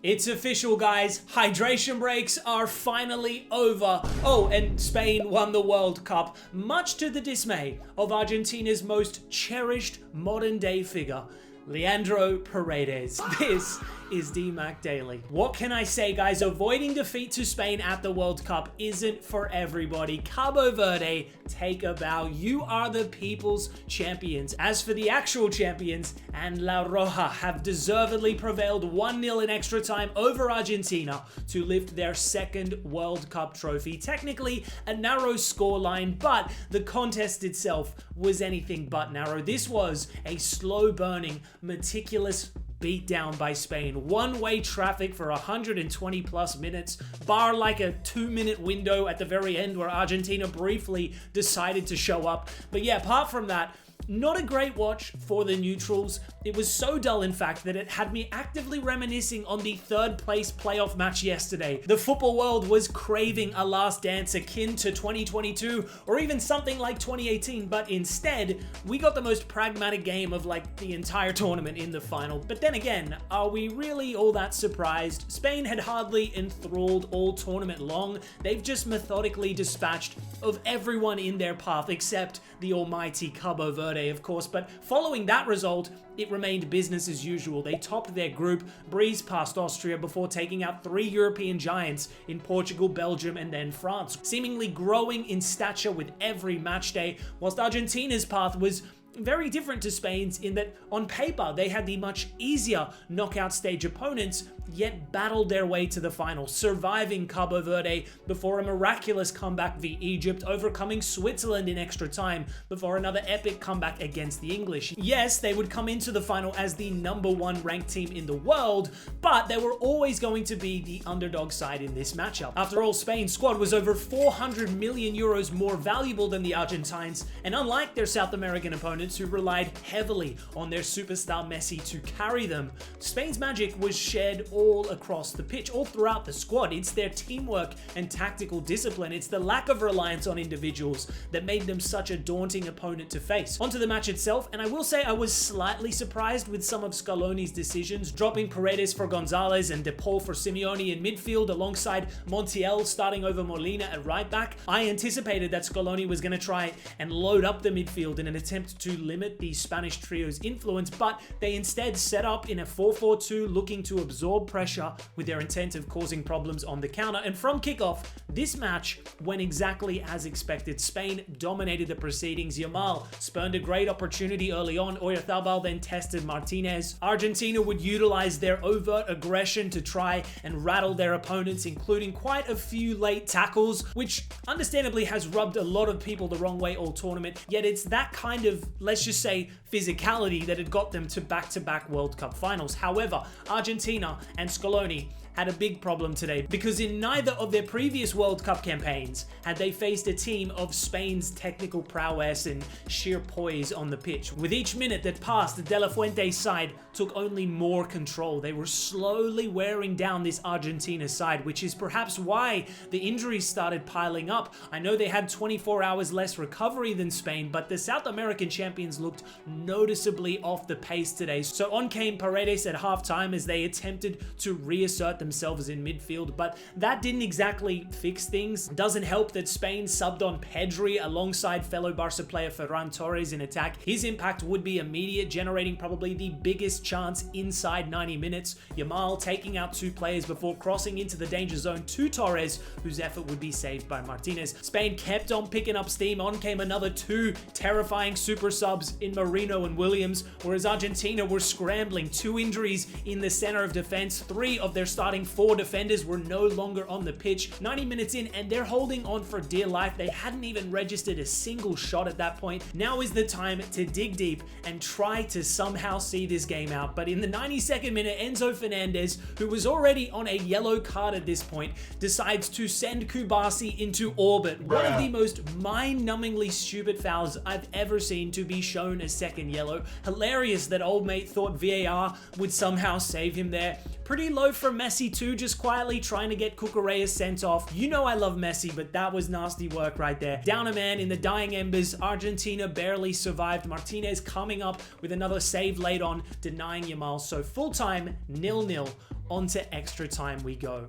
It's official, guys. Hydration breaks are finally over. Oh, and Spain won the World Cup, much to the dismay of Argentina's most cherished modern-day figure, Leandro Paredes. This is DMAC Daily. What can I say, guys? Avoiding defeat to Spain at the World Cup isn't for everybody. Cabo Verde, take a bow. You are the people's champions. As for the actual champions, and La Roja have deservedly prevailed 1-0 in extra time over Argentina to lift their second World Cup trophy. Technically a narrow scoreline, but the contest itself was anything but narrow. This was a slow-burning, meticulous beat down by Spain. One-way traffic for 120 plus minutes, bar like a 2-minute window at the very end where Argentina briefly decided to show up. But yeah, apart from that, not a great watch for the neutrals. It was so dull, in fact, that it had me actively reminiscing on the third place playoff match yesterday. The football world was craving a last dance akin to 2022 or even something like 2018, but instead, we got the most pragmatic game of like the entire tournament in the final. But then again, are we really all that surprised? Spain had hardly enthralled all tournament long. They've just methodically dispatched of everyone in their path except the almighty Cabo Verde, of course. But following that result, it remained business as usual. They topped their group, breezed past Austria before taking out 3 European giants in Portugal, Belgium, and then France, seemingly growing in stature with every match day, whilst Argentina's path was very different to Spain's in that on paper they had the much easier knockout stage opponents, yet battled their way to the final, surviving Cabo Verde before a miraculous comeback via Egypt, overcoming Switzerland in extra time before another epic comeback against the English. Yes, they would come into the final as the #1 ranked team in the world, but they were always going to be the underdog side in this matchup. After all, Spain's squad was over 400 million euros more valuable than the Argentines, and unlike their South American opponents who relied heavily on their superstar Messi to carry them, Spain's magic was shared all across the pitch, all throughout the squad. It's their teamwork and tactical discipline. It's the lack of reliance on individuals that made them such a daunting opponent to face. Onto the match itself, and I will say I was slightly surprised with some of Scaloni's decisions, dropping Paredes for Gonzalez and De Paul for Simeone in midfield alongside Montiel starting over Molina at right back. I anticipated that Scaloni was going to try and load up the midfield in an attempt to limit the Spanish trio's influence, but they instead set up in a 4-4-2 looking to absorb pressure with their intent of causing problems on the counter. And from kickoff, this match went exactly as expected. Spain dominated the proceedings. Yamal spurned a great opportunity early on. Oyarzabal then tested Martinez. Argentina would utilize their overt aggression to try and rattle their opponents, including quite a few late tackles, which understandably has rubbed a lot of people the wrong way all tournament. Yet it's that kind of, let's just say, physicality that had got them to back-to-back World Cup finals. However, Argentina and Scaloni had a big problem today because in neither of their previous World Cup campaigns had they faced a team of Spain's technical prowess and sheer poise on the pitch. With each minute that passed, the De La Fuente's side took only more control. They were slowly wearing down this Argentina side, which is perhaps why the injuries started piling up. I know they had 24 hours less recovery than Spain, but the South American champions looked noticeably off the pace today. So on came Paredes at halftime as they attempted to reassert themselves in midfield, but that didn't exactly fix things. It doesn't help that Spain subbed on Pedri alongside fellow Barca player Ferran Torres in attack. His impact would be immediate, generating probably the biggest chance inside 90 minutes. Yamal taking out 2 players before crossing into the danger zone to Torres, whose effort would be saved by Martinez. Spain kept on picking up steam. On came another 2 terrifying super subs in Marino and Williams, whereas Argentina were scrambling. 2 injuries in the center of defense. 3 of their starting 4 defenders were no longer on the pitch. 90 minutes in, and they're holding on for dear life. They hadn't even registered a single shot at that point. Now is the time to dig deep and try to somehow see this game out. But in the 92nd minute, Enzo Fernandez, who was already on a yellow card at this point, decides to send Kubasi into orbit. One of the most mind-numbingly stupid fouls I've ever seen to be shown a second yellow. Hilarious that old mate thought VAR would somehow save him there. Pretty low from Messi too, just quietly trying to get Cucurella sent off. You know I love Messi, but that was nasty work right there. Down a man in the dying embers, Argentina barely survived. Martinez coming up with another save late on, denying Yamal. So full time, 0-0. onto extra time we go.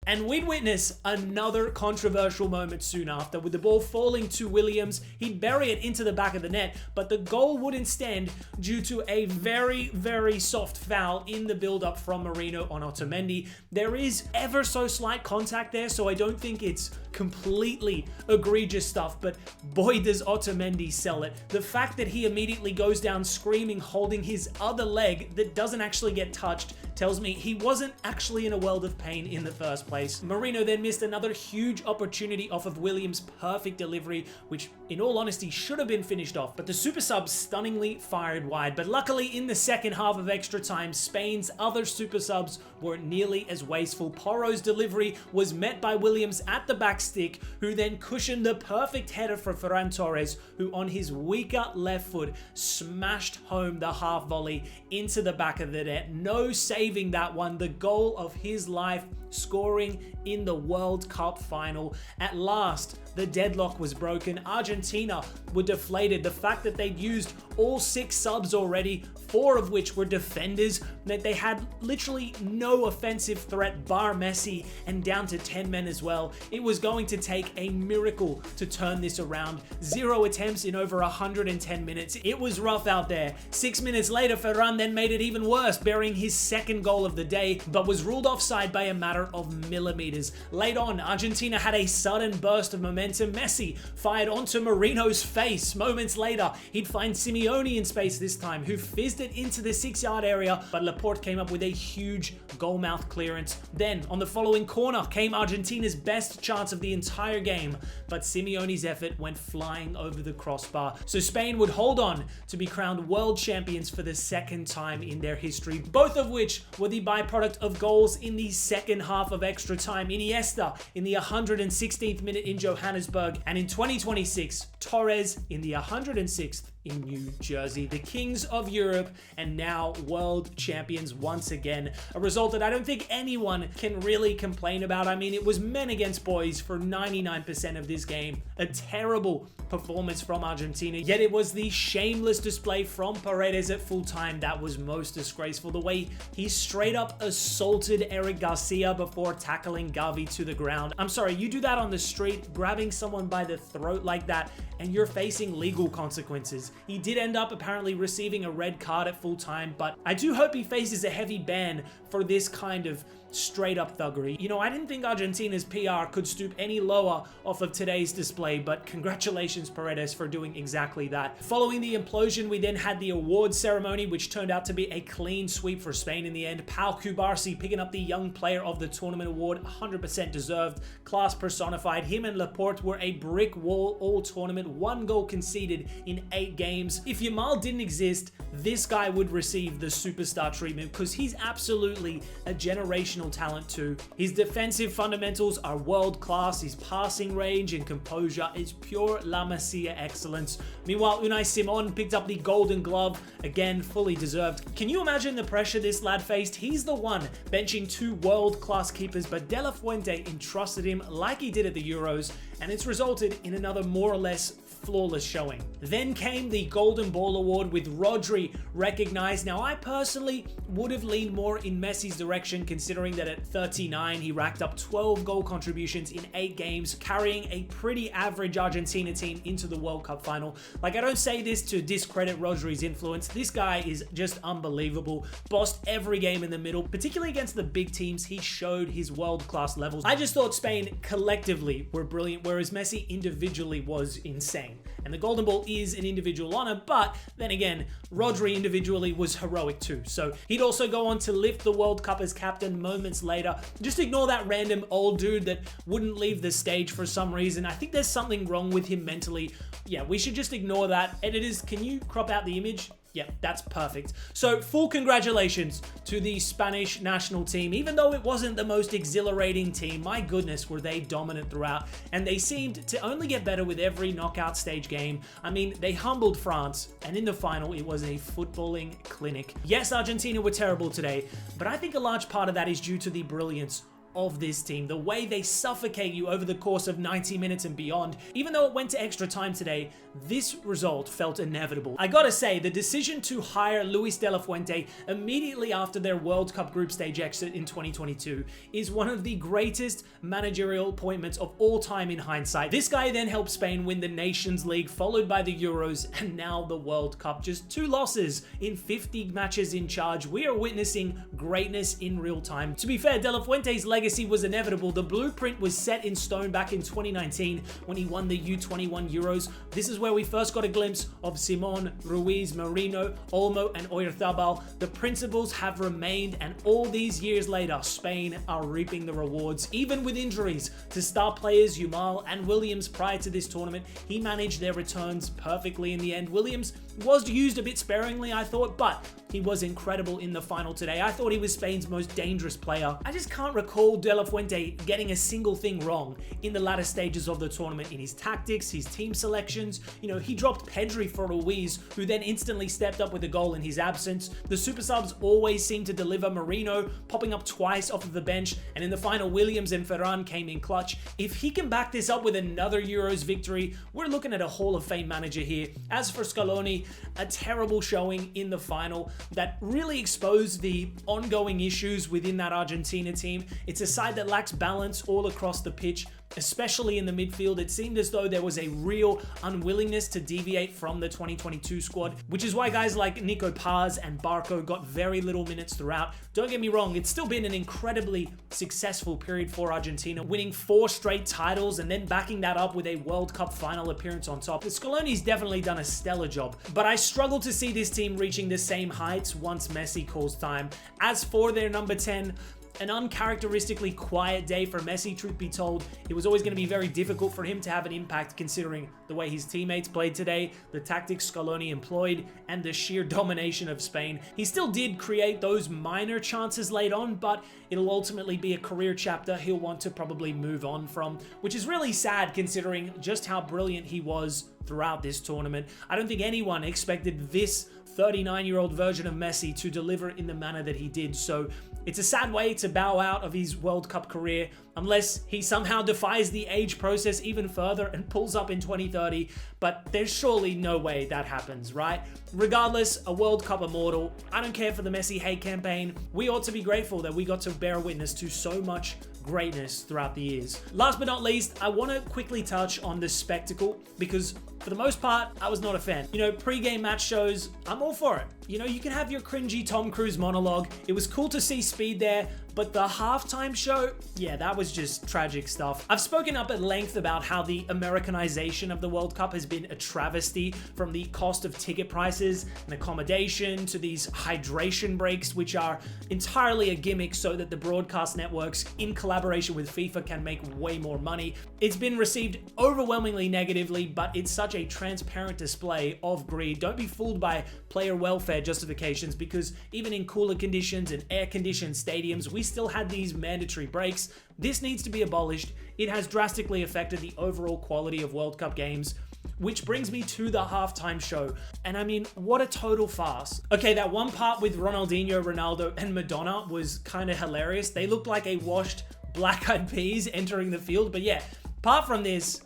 And we'd witness another controversial moment soon after, with the ball falling to Williams. He'd bury it into the back of the net, but the goal wouldn't stand due to a very, very soft foul in the build-up from Merino on Otamendi. There is ever so slight contact there, so I don't think it's completely egregious stuff, but boy does Otamendi sell it. The fact that he immediately goes down screaming, holding his other leg that doesn't actually get touched, tells me he wasn't actually in a world of pain in the first place. Merino then missed another huge opportunity off of Williams' perfect delivery, which in all honesty should have been finished off, but the super sub stunningly fired wide. But luckily in the second half of extra time, Spain's other super subs weren't nearly as wasteful. Porro's delivery was met by Williams at the back stick, who then cushioned the perfect header for Ferran Torres, who on his weaker left foot smashed home the half volley into the back of the net. No saving that one. The goal of his life, scoring in the World Cup final. At last, the deadlock was broken. Argentina were deflated. The fact that they'd used all 6 subs already, 4 of which were defenders, that they had literally no offensive threat bar Messi, and down to 10 men as well. It was going to take a miracle to turn this around. 0 attempts in over 110 minutes. It was rough out there. 6 minutes later, Ferran then made it even worse, burying his second goal of the day, but was ruled offside by a matter of millimeters. Late on, Argentina had a sudden burst of momentum. Messi fired onto Merino's face. Moments later, he'd find Simeone in space this time, who fizzed it into the 6-yard area, but Laporte came up with a huge goal-mouth clearance. Then, on the following corner, came Argentina's best chance of the entire game, but Simeone's effort went flying over the crossbar. So Spain would hold on to be crowned world champions for the second time in their history, both of which were the byproduct of goals in the second half of extra time. Iniesta in the 116th minute in Johannesburg, and in 2026, Torres in the 106th in New Jersey. The kings of Europe and now world champions once again. A result that I don't think anyone can really complain about. I mean, it was men against boys for 99% of this game. A terrible performance from Argentina, yet it was the shameless display from Paredes at full time that was most disgraceful. The way he straight up assaulted Eric Garcia before tackling Gavi to the ground. I'm sorry, you do that on the street, grabbing someone by the throat like that, and you're facing legal consequences. He did end up apparently receiving a red card at full time, but I do hope he faces a heavy ban for this kind of straight up thuggery. You know, I didn't think Argentina's PR could stoop any lower off of today's display, but congratulations Paredes for doing exactly that. Following the implosion, we then had the awards ceremony, which turned out to be a clean sweep for Spain in the end. Pau Cubarsí picking up the Young Player of the Tournament award, 100% deserved, class personified. Him and Laporte were a brick wall all tournament, 1 goal conceded in 8 games. If Yamal didn't exist, this guy would receive the superstar treatment because he's absolutely a generational talent too. His defensive fundamentals are world class. His passing range and composure is pure La Masia excellence. Meanwhile, Unai Simon picked up the Golden Glove, again fully deserved. Can you imagine the pressure this lad faced? He's the one benching 2 world-class keepers, but De La Fuente entrusted him like he did at the Euros, and it's resulted in another more or less flawless showing. Then came the Golden Ball Award with Rodri recognized. Now, I personally would have leaned more in Messi's direction, considering that at 39, he racked up 12 goal contributions in 8 games, carrying a pretty average Argentina team into the World Cup final. Like, I don't say this to discredit Rodri's influence. This guy is just unbelievable. Bossed every game in the middle, particularly against the big teams. He showed his world-class levels. I just thought Spain collectively were brilliant, whereas Messi individually was insane. And the Golden Ball is an individual honor, but then again, Rodri individually was heroic too. So he'd also go on to lift the World Cup as captain moments later. Just ignore that random old dude that wouldn't leave the stage for some reason. I think there's something wrong with him mentally. Yeah, we should just ignore that. Editors, can you crop out the image? Yep, that's perfect. So full congratulations to the Spanish national team. Even though it wasn't the most exhilarating team, my goodness, were they dominant throughout. And they seemed to only get better with every knockout stage game. I mean, they humbled France, and in the final, it was a footballing clinic. Yes, Argentina were terrible today, but I think a large part of that is due to the brilliance of this team, the way they suffocate you over the course of 90 minutes and beyond. Even though it went to extra time today, this result felt inevitable. I gotta say, the decision to hire Luis de la Fuente immediately after their World Cup group stage exit in 2022 is one of the greatest managerial appointments of all time in hindsight. This guy then helped Spain win the Nations League, followed by the Euros, and now the World Cup. Just 2 losses in 50 matches in charge. We are witnessing greatness in real time. To be fair, De La Fuente's legacy was inevitable. The blueprint was set in stone back in 2019 when he won the U21 Euros. This is where we first got a glimpse of Simon, Ruiz, Merino, Olmo, and Oyarzabal. The principles have remained, and all these years later, Spain are reaping the rewards. Even with injuries to star players Yamal and Williams prior to this tournament, he managed their returns perfectly in the end. Williams was used a bit sparingly, I thought, but he was incredible in the final today. I thought he was Spain's most dangerous player. I just can't recall De La Fuente getting a single thing wrong in the latter stages of the tournament, in his tactics, his team selections. You know, he dropped Pedri for Ruiz, who then instantly stepped up with a goal in his absence. The super subs always seemed to deliver. Merino popping up twice off of the bench, and in the final, Williams and Ferran came in clutch. If he can back this up with another Euros victory, we're looking at a Hall of Fame manager here. As for Scaloni, a terrible showing in the final that really exposed the ongoing issues within that Argentina team. It's a side that lacks balance all across the pitch, especially in the midfield. It seemed as though there was a real unwillingness to deviate from the 2022 squad, which is why guys like Nico Paz and Barco got very little minutes throughout. Don't get me wrong, it's still been an incredibly successful period for Argentina, winning 4 straight titles and then backing that up with a World Cup final appearance on top. Scaloni's definitely done a stellar job, but I struggle to see this team reaching the same heights once Messi calls time. As for their number 10, an uncharacteristically quiet day for Messi, truth be told. It was always going to be very difficult for him to have an impact considering the way his teammates played today, the tactics Scaloni employed, and the sheer domination of Spain. He still did create those minor chances late on, but it'll ultimately be a career chapter he'll want to probably move on from, which is really sad considering just how brilliant he was throughout this tournament. I don't think anyone expected this 39-year-old version of Messi to deliver in the manner that he did. So it's a sad way to bow out of his World Cup career unless he somehow defies the age process even further and pulls up in 2030, but there's surely no way that happens, right? Regardless, a World Cup immortal. I don't care for the Messi hate campaign. We ought to be grateful that we got to bear witness to so much greatness throughout the years. Last but not least, I want to quickly touch on the spectacle because for the most part, I was not a fan. You know, pre-game match shows, I'm all for it. You know, you can have your cringy Tom Cruise monologue. It was cool to see Speed there, but the halftime show, yeah, that was just tragic stuff. I've spoken up at length about how the Americanization of the World Cup has been a travesty, from the cost of ticket prices and accommodation to these hydration breaks, which are entirely a gimmick so that the broadcast networks, in collaboration with FIFA, can make way more money. It's been received overwhelmingly negatively, but it's such a transparent display of greed. Don't be fooled by player welfare justifications, because even in cooler conditions and air-conditioned stadiums, we still had these mandatory breaks. This needs to be abolished. It has drastically affected the overall quality of World Cup games. Which brings me to the halftime show. And I mean, what a total farce. Okay, that one part with Ronaldinho, Ronaldo, and Madonna was kind of hilarious. They looked like a washed Black Eyed Peas entering the field. But yeah, apart from this,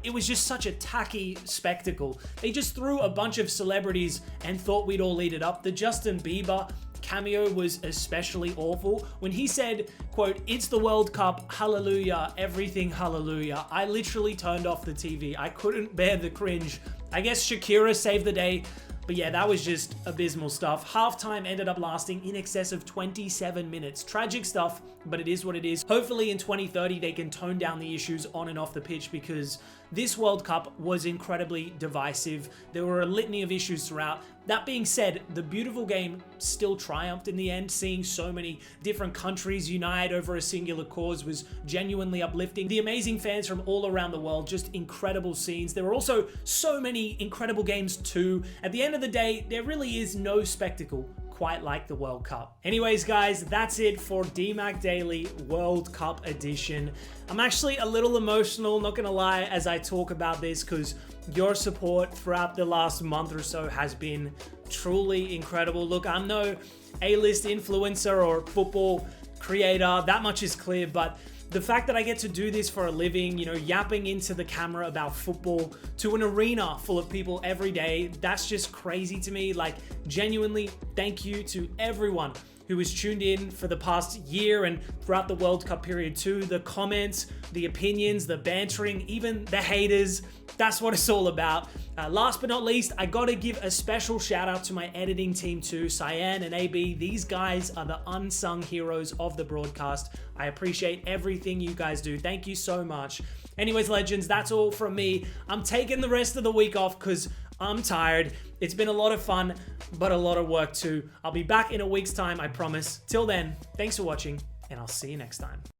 it was just such a tacky spectacle. They just threw a bunch of celebrities and thought we'd all eat it up. The Justin Bieber cameo was especially awful. When he said, quote, "It's the World Cup, hallelujah, everything hallelujah," I literally turned off the TV. I couldn't bear the cringe. I guess Shakira saved the day. But yeah, that was just abysmal stuff. Halftime ended up lasting in excess of 27 minutes. Tragic stuff, but it is what it is. Hopefully in 2030, they can tone down the issues on and off the pitch, because this World Cup was incredibly divisive. There were a litany of issues throughout. That being said, the beautiful game still triumphed in the end. Seeing so many different countries unite over a singular cause was genuinely uplifting. The amazing fans from all around the world, just incredible scenes. There were also so many incredible games too. At the end of the day, there really is no spectacle quite like the World Cup. Anyways, guys, that's it for DMAC Daily World Cup edition. I'm actually a little emotional, not gonna lie, as I talk about this, because your support throughout the last month or so has been truly incredible. Look, I'm no A-list influencer or football creator, that much is clear, but the fact that I get to do this for a living, you know, yapping into the camera about football to an arena full of people every day, that's just crazy to me. Like, genuinely, thank you to everyone who has tuned in for the past year and throughout the World Cup period too. The comments, the opinions, the bantering, even the haters. That's what it's all about. Last but not least, I gotta give a special shout out to my editing team too, Cyan and AB. These guys are the unsung heroes of the broadcast. I appreciate everything you guys do. Thank you so much. Anyways, legends, that's all from me. I'm taking the rest of the week off because I'm tired. It's been a lot of fun, but a lot of work too. I'll be back in a week's time, I promise. Till then, thanks for watching, and I'll see you next time.